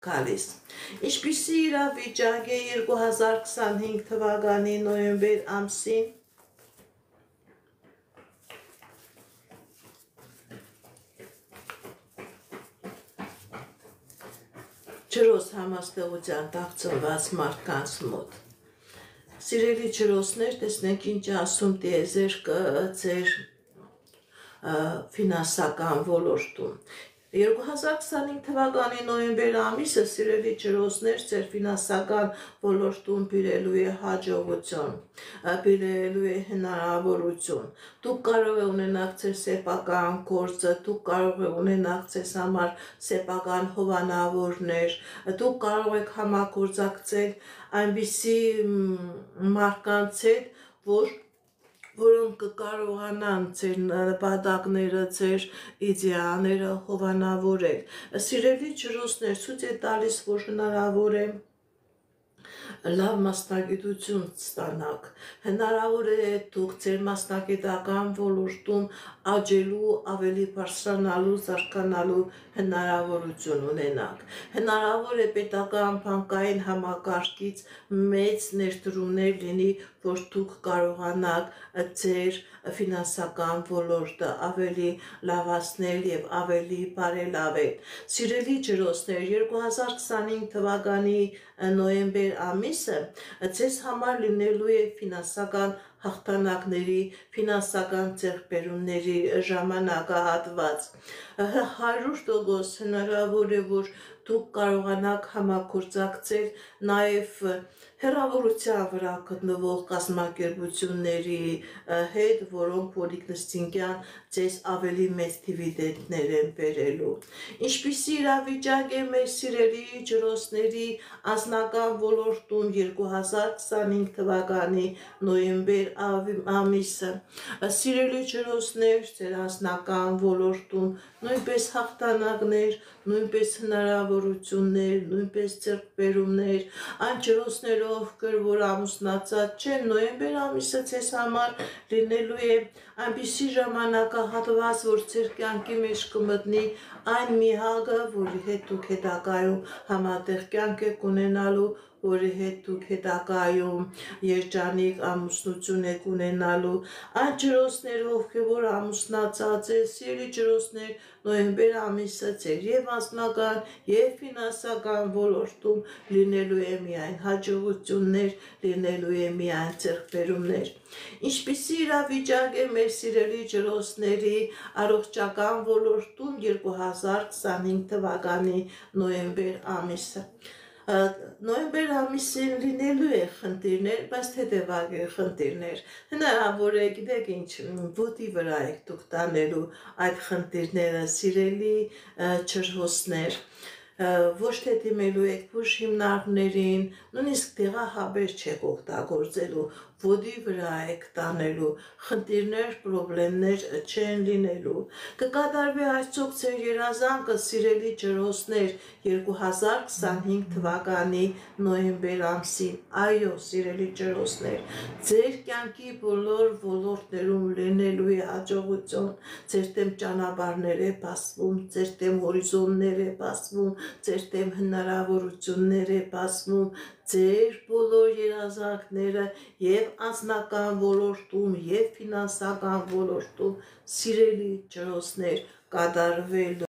գալիս։ Ինչպիսի իրավիճակ է 2025 թվականի նոյեմբեր ամսին։ Ջրոս համաստեղության տաղծնված մարդկանց մոտ։ Սիրելի ջրոսներ, տեսնենք ինչ ասում տիեզերքը ձեր ֆինանսական ոլորտում։ 2025 թվականի նոյեմբեր ամիսը, սիրելի ջրոսներ, ձեր ֆինանսական ոլորտում բերելու է հաջողություն, բերելու է հնարավորություն։ Դուք կարող եք ունենալ ձեր սեփական գործը, դուք կարող եք ունենալ ձեզ համար սեփական հովանավորներ, դուք կարող եք համագործակցել այնպիսի մարդկանց հետ, որոնք կկարողանան ձեր նպատակները, ձեր իդեալները հովանավորել։ Սիրելի ջրոսներ, ցույց է տալիս, որ հնարավոր է լավ մասնագիտություն ստանաք, հնարավոր է դուք ձեր մասնագիտական ոլորտում աճելու, ավելի բարձրանալու, զարգանալու հնարավորություն ունենաք։ Հնարավոր է պետական բանկային համակարգից մեծ ներդրումներ լինի, որ դուք կարողանաք ձեր ֆինանսական ոլորտը ավելի լավացնել եւ ավելի բարելավել։ Սիրելի ջրոսներ, 2025 թվականի նոյեմբեր ամիսը ձեզ համար լինելու է ֆինանսական հաղթանակների, ֆինանսական ձեռքբերումների ժամանակահատված։ 100% հնարավոր է, որ դուք կարողանաք համագործակցել նաև հեռավորության վրա գտնվող կազմակերպությունների հետ, որոնք ինքնըստինքյան ձեզ ավելի մեծ դիվիդենտներ են բերելու։ Ինչպիսի իրավիճակ է մեր սիրելի ջրոսների անձնական ոլորտում 2025 թվականի նոյեմբեր ամիսը։ Սիրելի ջրոսներ, ձեր անձնական ոլորտում նույնպես հաղթանակներ, նույնպես հնարավորություններ, նույնպես ձեռքբերումներ, այն ջրոսները, ովքեր որ ամուսնացած չեն, նոյեմբեր ամիսը ձեզ համար լինելու է այնպիսի ժամանակահատված, որ ձեր կյանքի մեջ կմտնի այն միակը, որի հետ դուք հետագայում համատեղ կյանք եք ունենալու, որի հետ դուք հետագայում երջանիկ ամուսնություն եք ունենալու։ Այն ջրոսները, ովքեր որ ամուսնացած են, սիրելի ջրոսներ, նոյեմբեր ամիսը ձեր եւ անձնական եւ ֆինանսական ոլորտում լինելու է միայն հաջողություններ, լինելու է միայն ձեռքբերումներ։ Ինչպիսի իրավիճակ է մեր սիրելի ջրոսների առողջական ոլորտում 2025 թվականի նոյեմբեր ամիսը։ Նոյեմբեր ամիսին լինելու է խնդիրներ, բայց հետևակի խնդիրներ։ Հնարավոր է, գիտեք ինչ, ոտի վրա եք դուք տանելու այդ խնդիրները, սիրելի ջրհոսներ, ոչ թե դիմելու եք բուժ հիմնարկներին, նույնիսկ դեղահաբեր չեք օգտագործելու, ոտի վրա եք տանելու, խնդիրներ, պրոբլեմներ չեն լինելու։ Կկատարվի այսօք ձեր երազանքը, սիրելի ջրհոսներ, 2025 թվականի նոյեմբեր ամսին։ Այո, սիրելի ջրհոսներ, ձեր կյանքի բոլոր ոլորտներում լինելու է հաջողություն, ձեր դեմ ճանապարհներ է բացվում, ձեր դեմ հորիզոններ է բացվում, ձեր դեմ հնարավորություններ է բացվում, ձեր բոլոր երազանքները եւ անձնական ոլորտում եւ ֆինանսական ոլորտում, սիրելի ջրհոսներ, կատարվելու